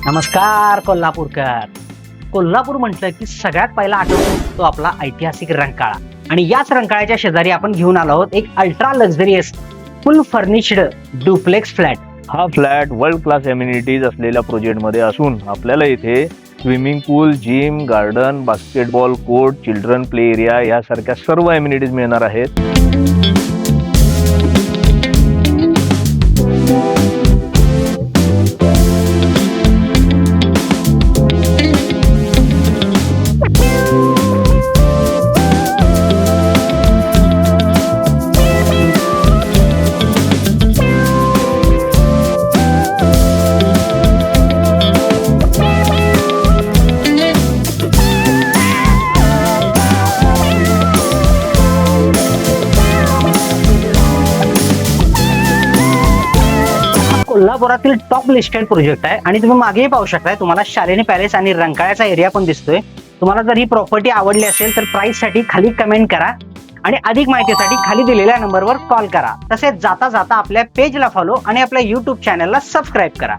नमस्कार कोल्हापूरकर. कोल्हापूर म्हटलं की सगळ्यात पहिला आठवतो तो आपला ऐतिहासिक रंकाळा. आणि याच रंकाळ्याच्या शेजारी आपण घेऊन आलो आहोत एक ultra luxurious full furnished duplex flat. हा फ्लॅट वर्ल्ड क्लास एम्युनिटीज असलेल्या प्रोजेक्टमध्ये असून आपल्याला इथे swimming pool, gym, garden, basketball court, children play area यासारख्या सर्व एम्युनिटीज मिळणार आहेत. कोल्हापुरातील टॉप लिस्टेड प्रोजेक्ट आहे आणि तुम्ही मागेही पाहू शकताय. तुम्हाला शालिनी पॅलेस आणि रंकाळ्याचा एरिया पण दिसतोय. तुम्हाला जर ही प्रॉपर्टी आवडली असेल तर प्राइस साठी खाली कमेंट करा आणि अधिक माहितीसाठी खाली दिलेल्या नंबरवर कॉल करा. तसेच जाता जाता आपल्या पेजला फॉलो आणि आपल्या YouTube चॅनलला सबस्क्राईब करा.